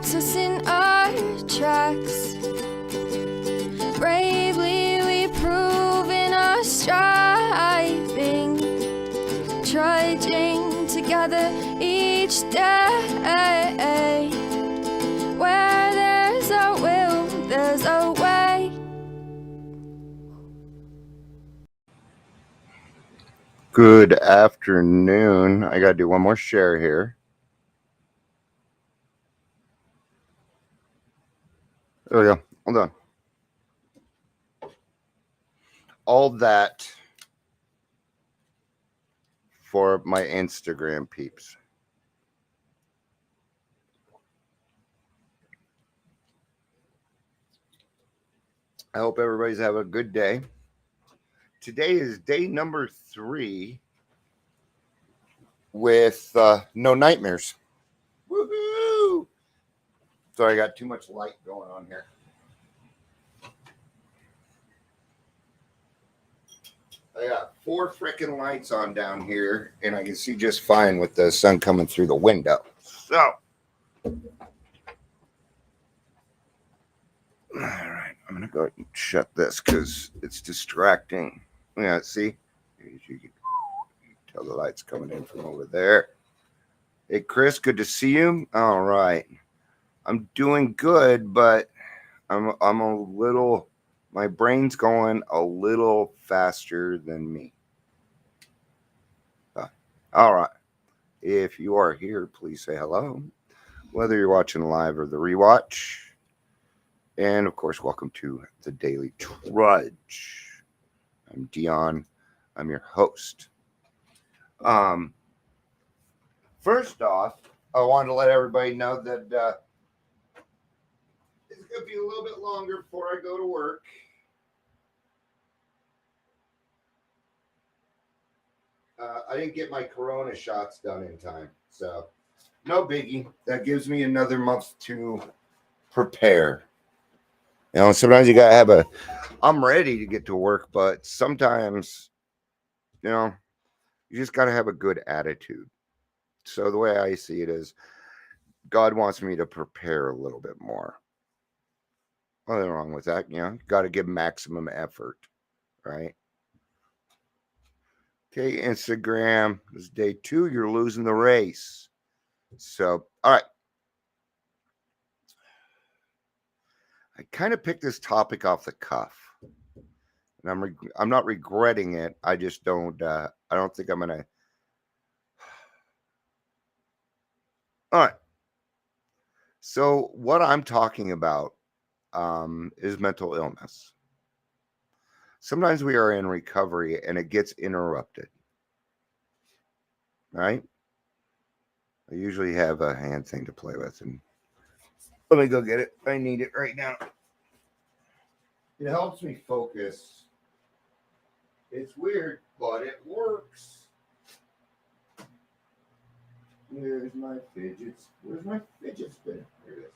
stops us in our tracks. Bravely we prove in our striving, trudging together each day. Where there's a will, there's a way. Good afternoon. I gotta do one more share here. There we go. Hold on. All that for my Instagram peeps. I hope everybody's having a good day. Today is day number 3 with no nightmares. Woohoo! Sorry, I got too much light going on here. I got 4 freaking lights on down here, and I can see just fine with the sun coming through the window. So, all right, I'm gonna go ahead and shut this because it's distracting. Yeah, see, you can tell the lights coming in from over there. Hey, Chris, good to see you. All right, I'm doing good, but I'm a little. My brain's going a little faster than me. All right. If you are here, please say hello, whether you're watching live or the rewatch. And, of course, welcome to the Daily Trudge. I'm Dion. I'm your host. First off, I wanted to let everybody know that it's going to be a little bit longer before I go to work. I didn't get my corona shots done in time, so no biggie. That gives me another month to prepare. You know, sometimes you gotta have I'm ready to get to work, but sometimes, you know, you just gotta have a good attitude. So the way I see it is, God wants me to prepare a little bit more. Nothing wrong with that, you know. Got to give maximum effort, right? Okay, Instagram, this is day 2. You're losing the race. So, all right. I kind of picked this topic off the cuff, and I'm not regretting it. I just don't. I don't think I'm gonna. All right. So what I'm talking about is mental illness. Sometimes we are in recovery and it gets interrupted. Right? I usually have a hand thing to play with, and let me go get it. I need it right now. It helps me focus. It's weird, but it works. Where's my fidgets? Where's my fidget spinner? Here it is.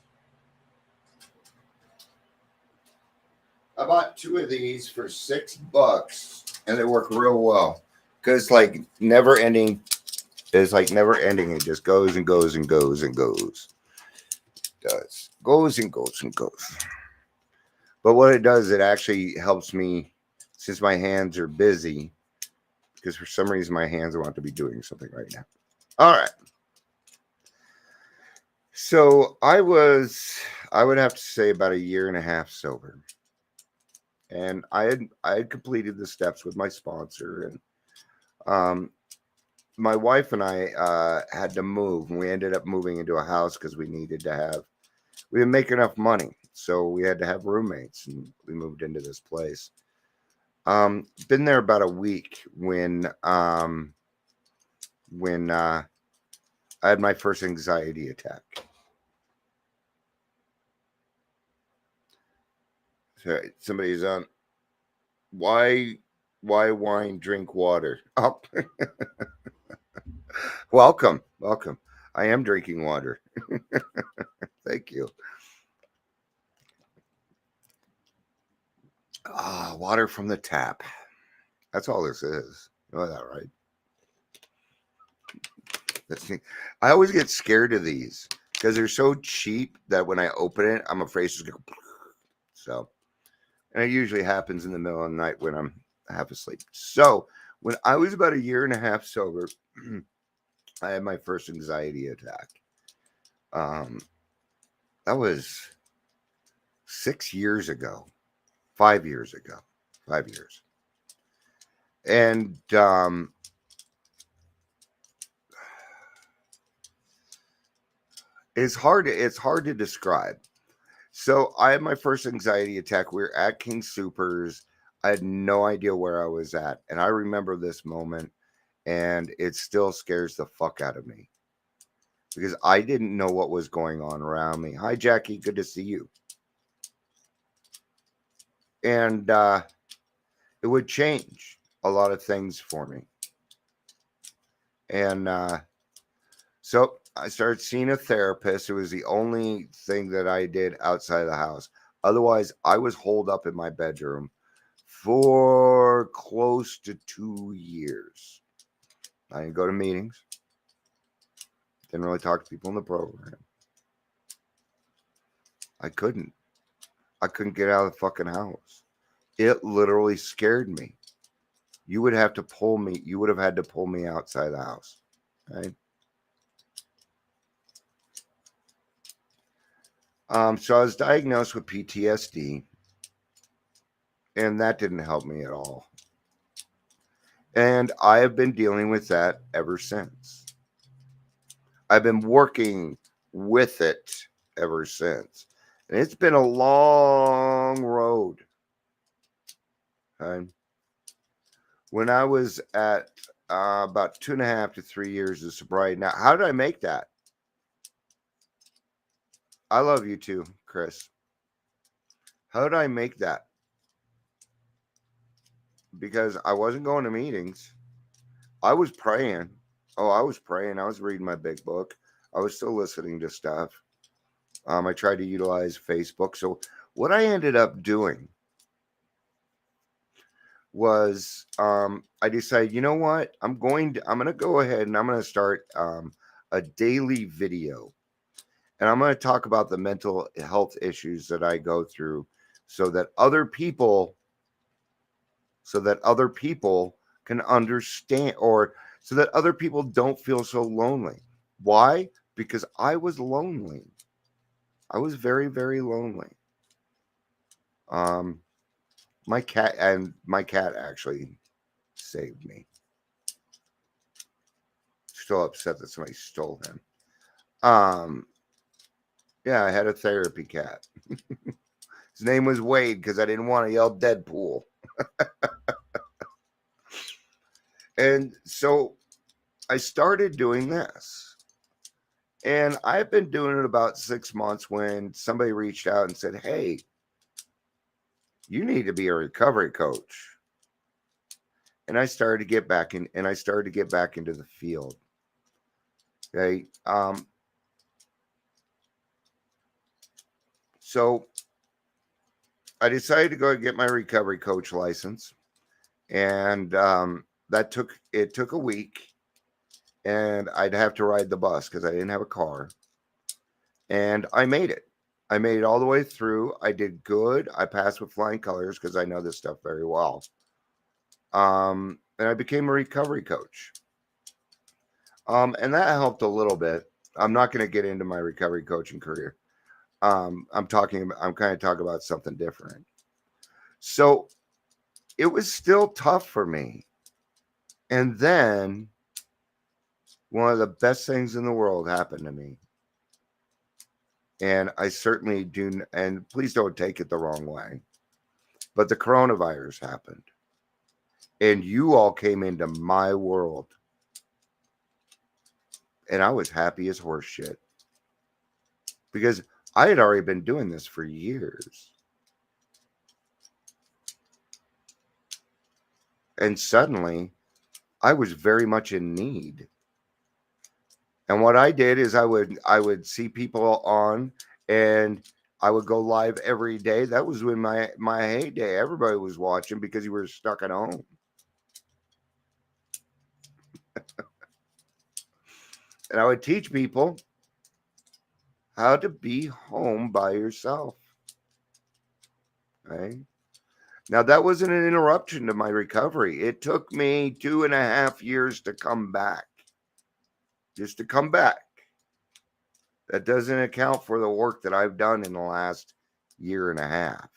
I bought 2 of these for $6, and they work real well because like never ending. It's like never ending. It just goes and goes and goes and goes. It does goes and goes and goes. But what it does, it actually helps me since my hands are busy. Because for some reason my hands want to be doing something right now. All right. So I would have to say about 1.5 years sober. And I had completed the steps with my sponsor, and my wife and I had to move, and we ended up moving into a house because we didn't make enough money, so we had to have roommates, and we moved into this place. Been there about a week when I had my first anxiety attack. So somebody's on. Why wine? Drink water. Oh, welcome. I am drinking water. Thank you. Water from the tap. That's all this is. You know that, right? I always get scared of these because they're so cheap that when I open it, I'm afraid it's going to go. So, and it usually happens in the middle of the night when I'm half asleep. So, when I was about a year and a half sober, I had my first anxiety attack. Um, that was 6 years ago, 5 years ago, 5 years. And it's hard to describe. So I had my first anxiety attack. We were at King Supers. I had no idea where I was at. And I remember this moment, and it still scares the fuck out of me because I didn't know what was going on around me. Hi, Jackie. Good to see you. And it would change a lot of things for me. And so I started seeing a therapist. It was the only thing that I did outside of the house. Otherwise, I was holed up in my bedroom for close to 2 years. I didn't go to meetings. Didn't really talk to people in the program. I couldn't get out of the fucking house. It literally scared me. You would have had to pull me outside the house. Right? So I was diagnosed with PTSD, and that didn't help me at all. And I have been dealing with that ever since. I've been working with it ever since. And it's been a long road. And when I was at about 2.5 to 3 years of sobriety. Now, how did I make that? I love you too, Chris. How did I make that? Because I wasn't going to meetings. I was praying. Oh, I was praying. I was reading my big book. I was still listening to stuff. I tried to utilize Facebook. So what I ended up doing was I decided, you know what? I'm going to go ahead and I'm going to start a daily video. And I'm going to talk about the mental health issues that I go through so that other people can understand, or so that other people don't feel so lonely. Why? Because I was lonely. I was very, very lonely. My cat actually saved me. Still upset that somebody stole him. Yeah, I had a therapy cat. His name was Wade because I didn't want to yell Deadpool. And so I started doing this. And I've been doing it about 6 months when somebody reached out and said, hey, you need to be a recovery coach. And I started to get back into the field. Okay. So I decided to go and get my recovery coach license. And it took a week. And I'd have to ride the bus because I didn't have a car. And I made it. I made it all the way through. I did good. I passed with flying colors because I know this stuff very well. And I became a recovery coach. And that helped a little bit. I'm not going to get into my recovery coaching career. I'm kind of talking about something different. So it was still tough for me. And then one of the best things in the world happened to me. And I certainly do. And please don't take it the wrong way. But the coronavirus happened. And you all came into my world. And I was happy as horse shit. Because I had already been doing this for years. And suddenly, I was very much in need. And what I did is I would see people on, and I would go live every day. That was when my heyday. Everybody was watching because you were stuck at home. And I would teach people how to be home by yourself. Right? Now, that wasn't an interruption to my recovery. It took me 2.5 years to come back. Just to come back. That doesn't account for the work that I've done in the last year and a half.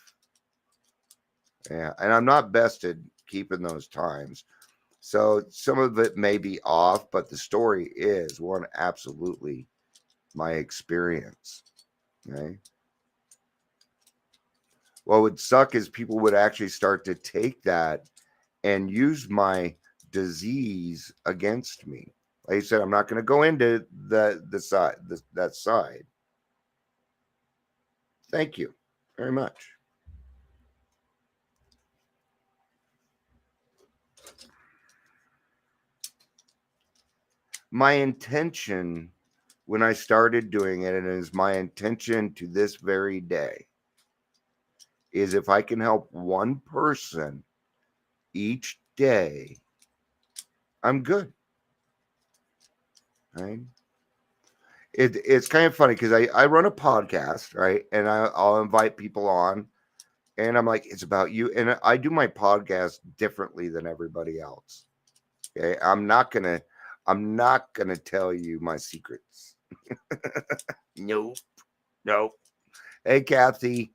Yeah, and I'm not best at keeping those times. So some of it may be off, but the story is one absolutely my experience. Okay. What would suck is people would actually start to take that and use my disease against me. Like I said, I'm not going to go into that side. Thank you very much. My intention when I started doing it, and it is my intention to this very day, is if I can help one person each day, I'm good. Right? It's kind of funny because I run a podcast, right? And I'll invite people on, and I'm like, it's about you. And I do my podcast differently than everybody else. Okay. I'm not gonna tell you my secrets. Nope. Nope. Hey, Kathy.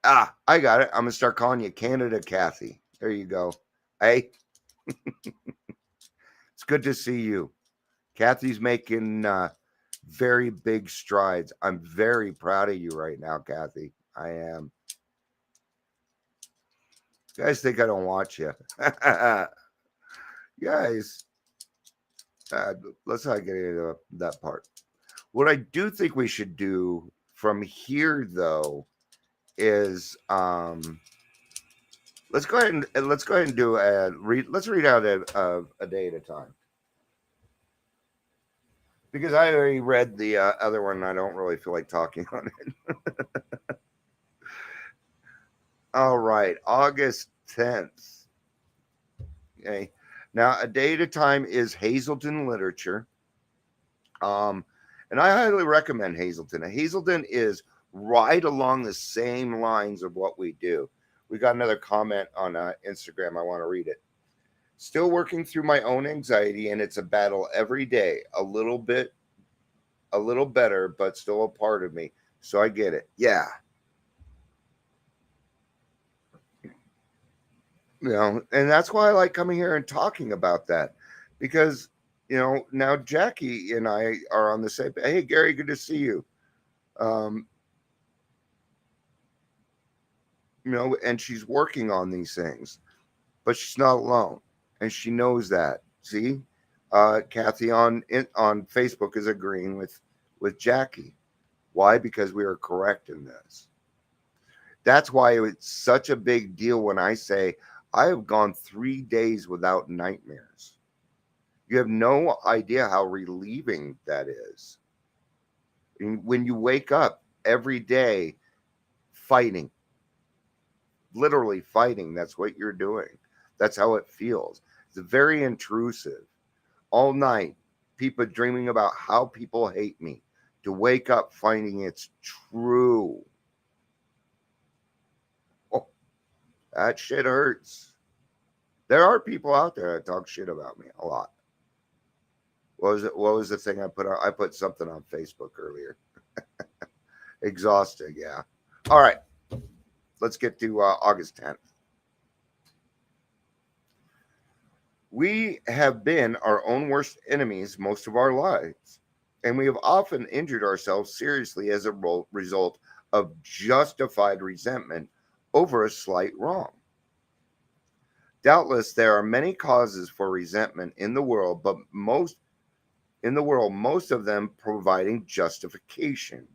I got it. I'm gonna start calling you Canada Kathy. There you go. Hey, it's good to see you. Kathy's making very big strides. I'm very proud of you right now, Kathy. I am. You guys think I don't watch you. Guys, let's not get into that part. What I do think we should do from here, though, is let's go ahead and do let's read out a day at a time, because I already read the other one and I don't really feel like talking on it. All right, August 10th. Okay, now a day at a time is Hazelden literature. And I highly recommend Hazelden. Hazelden is right along the same lines of what we do. We got another comment on Instagram. I want to read it. Still working through my own anxiety, and it's a battle every day. A little better, but still a part of me. So I get it. Yeah. And that's why I like coming here and talking about that, because now Jackie and I are on the same. Hey, Gary, good to see you. And she's working on these things, but she's not alone, and she knows that. See, Kathy on Facebook is agreeing with Jackie. Why? Because we are correct in this. That's why it's such a big deal when I say I have gone 3 days without nightmares. You have no idea how relieving that is. And when you wake up every day fighting, literally fighting, that's what you're doing. That's how it feels. It's very intrusive. All night, people dreaming about how people hate me, to wake up finding it's true. Oh, that shit hurts. There are people out there that talk shit about me a lot. What was the thing I put on? I put something on Facebook earlier. Exhausted, yeah. All right. Let's get to August 10th. We have been our own worst enemies most of our lives, and we have often injured ourselves seriously as a result of justified resentment over a slight wrong. Doubtless, there are many causes for resentment in the world, but most of them providing justification.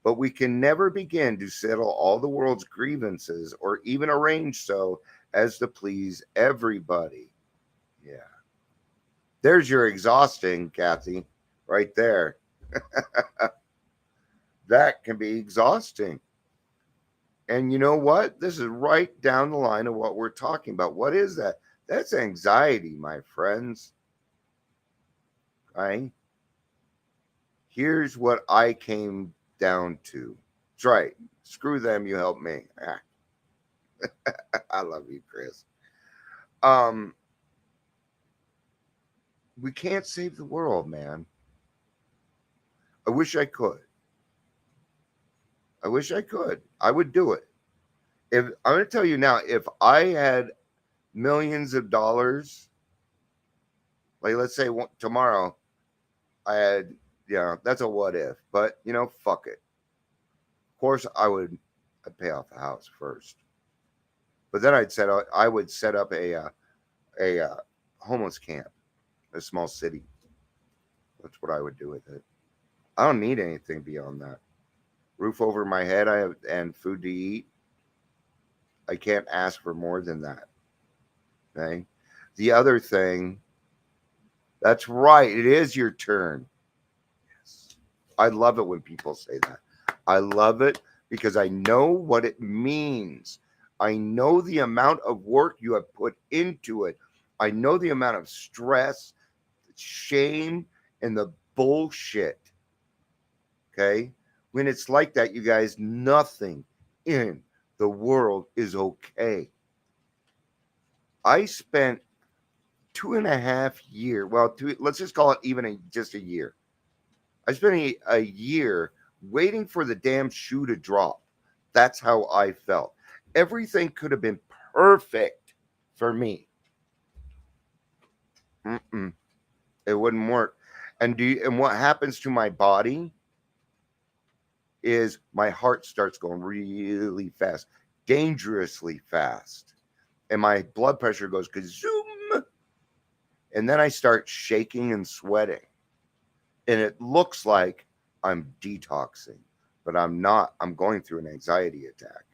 But we can never begin to settle all the world's grievances or even arrange so as to please everybody. Yeah. There's your exhausting, Kathy, right there. That can be exhausting. And you know what? This is right down the line of what we're talking about. What is that? That's anxiety, my friends. Right? Here's what I came down to. That's right. Screw them. You help me. Ah, I love you, Chris. Um, we can't save the world, man. I wish I could. I wish I could. I would do it. If I'm going to tell you now, if I had millions of dollars, like let's say tomorrow, I had, yeah, that's a what if, but fuck it. Of course, I'd pay off the house first, but then I would set up a homeless camp, a small city. That's what I would do with it. I don't need anything beyond that. Roof over my head, I have, and food to eat. I can't ask for more than that. Okay. The other thing, that's right. It is your turn. Yes. I love it when people say that. I love it because I know what it means. I know the amount of work you have put into it. I know the amount of stress, shame, and the bullshit. Okay. When it's like that, you guys, nothing in the world is okay. I spent 2.5 years. Well, let's just call it even just a year. I spent a year waiting for the damn shoe to drop. That's how I felt. Everything could have been perfect for me. It wouldn't work. And what happens to my body is my heart starts going really fast, dangerously fast. And my blood pressure goes kazoom. And then I start shaking and sweating. And it looks like I'm detoxing, but I'm not. I'm going through an anxiety attack.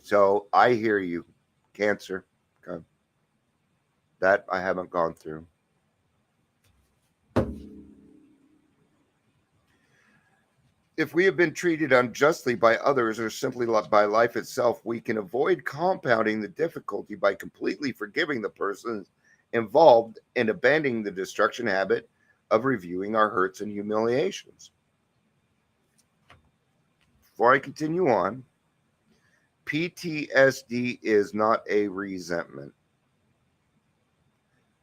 So I hear you. Cancer. Okay. That I haven't gone through. If we have been treated unjustly by others or simply by life itself, we can avoid compounding the difficulty by completely forgiving the persons involved and abandoning the destruction habit of reviewing our hurts and humiliations. Before I continue on, PTSD is not a resentment.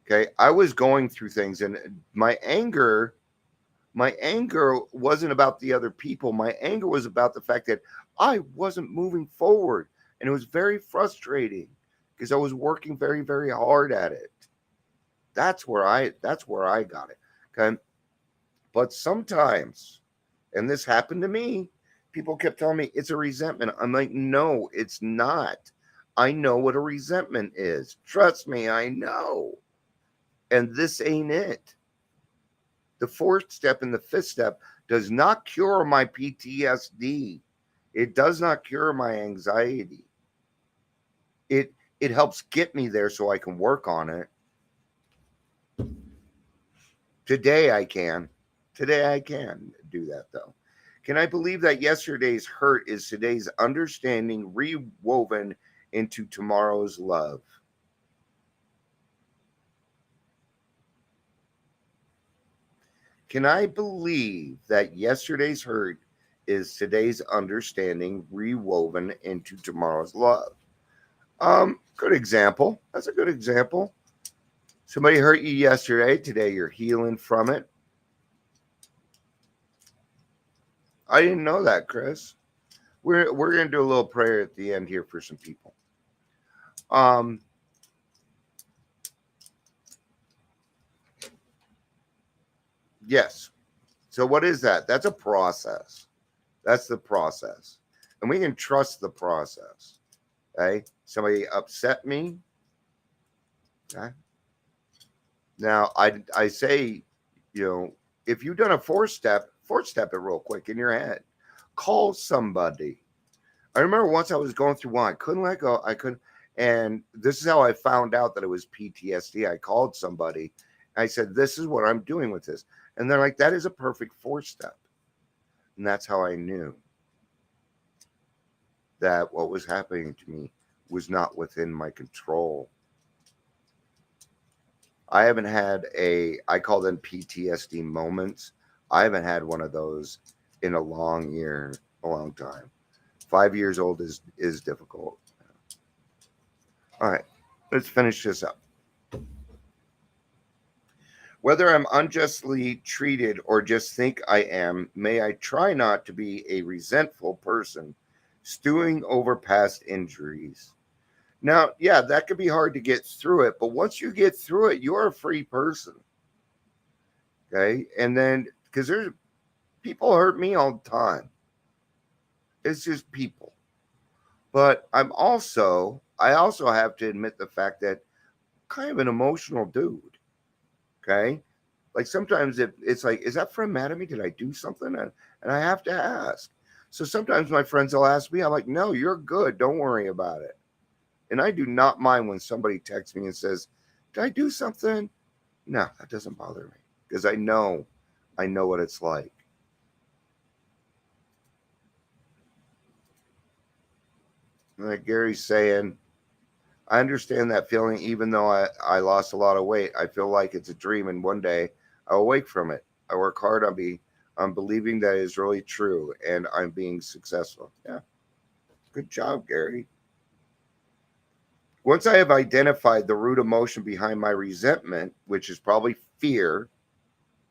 Okay, I was going through things and my anger wasn't about the other people. My anger was about the fact that I wasn't moving forward. And it was very frustrating because I was working very, very hard at it. That's where I got it. Okay. But sometimes, and this happened to me, people kept telling me it's a resentment. I'm like, no, it's not. I know what a resentment is. Trust me, I know. And this ain't it. The fourth step and the fifth step does not cure my PTSD. It does not cure my anxiety. It helps get me there so I can work on it. Today I can. Today I can do that though. Can I believe that yesterday's hurt is today's understanding rewoven into tomorrow's love? Can I believe that yesterday's hurt is today's understanding rewoven into tomorrow's love? Good example. That's a good example. Somebody hurt you yesterday. Today you're healing from it. I didn't know that, Chris. We're gonna do a little prayer at the end here for some people. Yes. So what is that? That's a process. That's the process. And we can trust the process. Okay. Somebody upset me. Okay. Now I say, if you've done a four step it real quick in your head. Call somebody. I remember once I was going through one. I couldn't let go. And this is how I found out that it was PTSD. I called somebody. I said, this is what I'm doing with this. And they're like, that is a perfect four step. And that's how I knew that what was happening to me was not within my control. I haven't had I call them PTSD moments. I haven't had one of those in a long time. 5 years old is difficult. All right, let's finish this up. Whether I'm unjustly treated or just think I am, may I try not to be a resentful person, stewing over past injuries. Now, yeah, that could be hard to get through it, but once you get through it, you're a free person. Okay. And then, because there's people hurt me all the time, it's just people. But I also have to admit the fact that I'm kind of an emotional dude. Okay. Like sometimes it's like, is that friend mad at me? Did I do something? And I have to ask. So sometimes my friends will ask me, I'm like, no, you're good. Don't worry about it. And I do not mind when somebody texts me and says, did I do something? No, that doesn't bother me because I know what it's like. Like Gary's saying, I understand that feeling, even though I lost a lot of weight. I feel like it's a dream, and one day I'll awake from it. I work hard on believing that it is really true, and I'm being successful. Yeah, good job, Gary. Once I have identified the root emotion behind my resentment, which is probably fear,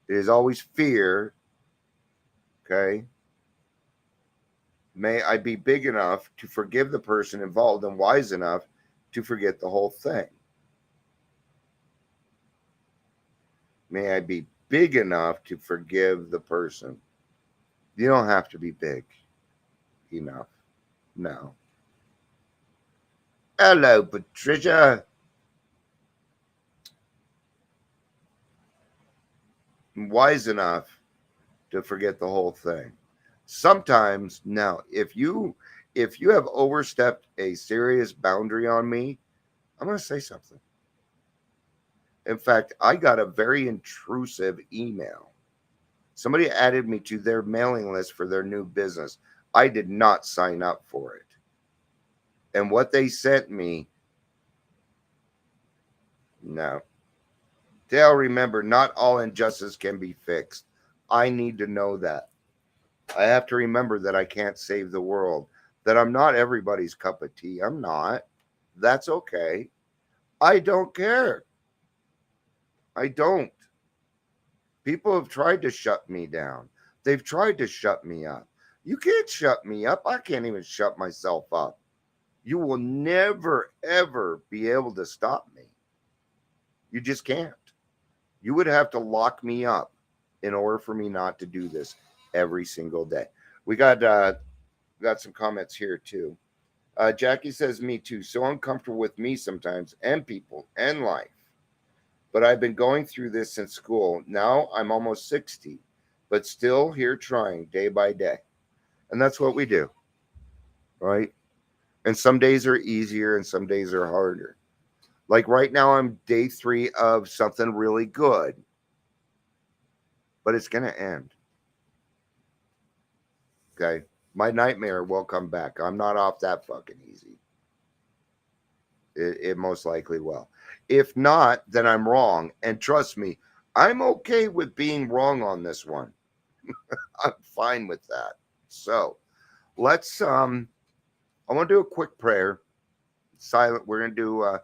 it is always fear, okay? May I be big enough to forgive the person involved and wise enough to forget the whole thing. May I be big enough to forgive the person. You don't have to be big enough. No. Hello, Patricia. Wise enough to forget the whole thing. Sometimes, now, if you have overstepped a serious boundary on me, I'm going to say something. In fact, I got a very intrusive email. Somebody added me to their mailing list for their new business. I did not sign up for it. And what they sent me, no. Dale, remember, not all injustice can be fixed. I need to know that. I have to remember that I can't save the world, that I'm not everybody's cup of tea. I'm not. That's okay. I don't care. I don't. People have tried to shut me down. They've tried to shut me up. You can't shut me up. I can't even shut myself up. You will never, ever be able to stop me. You just can't. You would have to lock me up in order for me not to do this every single day. We got some comments here too. Jackie says, me too. So uncomfortable with me sometimes and people and life. But I've been going through this since school. Now I'm almost 60, but still here trying day by day. And that's what we do, right? And some days are easier and some days are harder. Like right now, I'm day 3 of something really good, but it's going to end. Okay. My nightmare will come back. I'm not off that fucking easy. It most likely will. If not, then I'm wrong. And trust me, I'm okay with being wrong on this one. I'm fine with that. So let's I want to do a quick prayer. Silent. We're gonna do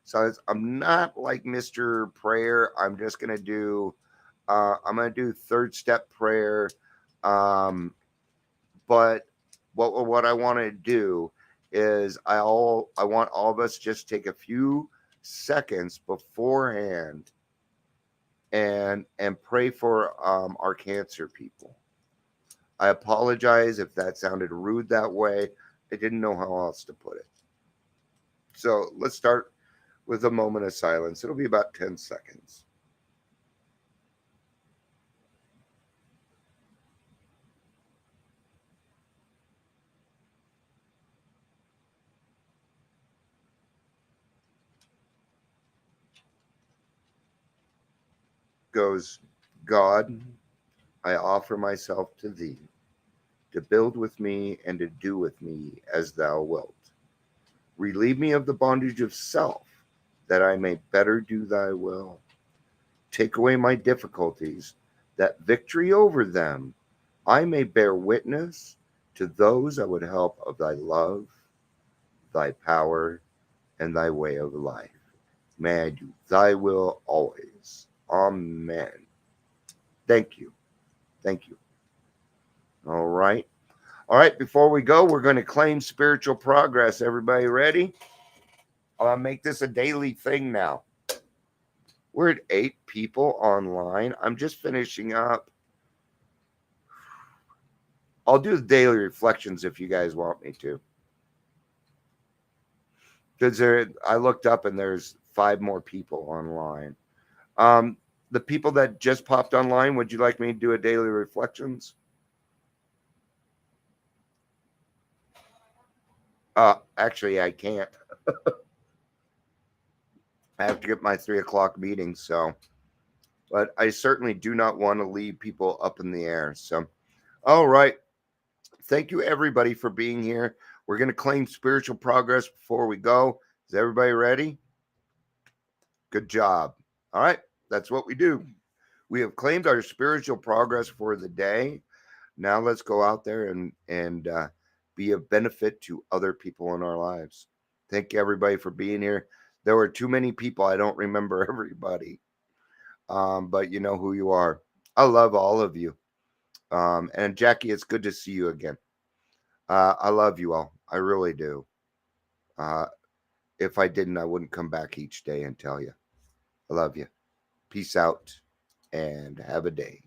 silence. I'm not like Mr. Prayer. I'm just gonna do I'm gonna do third step prayer. But what I want to do is I want all of us just take a few seconds beforehand and pray for our cancer people. I apologize if that sounded rude that way. I didn't know how else to put it. So let's start with a moment of silence. It'll be about 10 seconds. Goes, God, I offer myself to thee, to build with me and to do with me as thou wilt. Relieve me of the bondage of self, that I may better do thy will. Take away my difficulties, that victory over them I may bear witness to those I would help of thy love, thy power, and thy way of life. May I do thy will always. Amen. Thank you. Thank you. All right. All right. Before we go, we're going to claim spiritual progress. Everybody ready? I'll make this a daily thing now. We're at 8 people online. I'm just finishing up. I'll do the daily reflections if you guys want me to. Because I looked up and there's 5 more people online. The people that just popped online, would you like me to do a daily reflections? Actually, I can't. I have to get my 3 o'clock meeting, so. But I certainly do not want to leave people up in the air. So, all right. Thank you, everybody, for being here. We're going to claim spiritual progress before we go. Is everybody ready? Good job. All right. That's what we do. We have claimed our spiritual progress for the day. Now let's go out there and be of benefit to other people in our lives. Thank you, everybody, for being here. There were too many people. I don't remember everybody, but you know who you are. I love all of you. And Jackie, it's good to see you again. I love you all. I really do. Uh, if I didn't, I wouldn't come back each day and tell you. I love you. Peace out and have a day.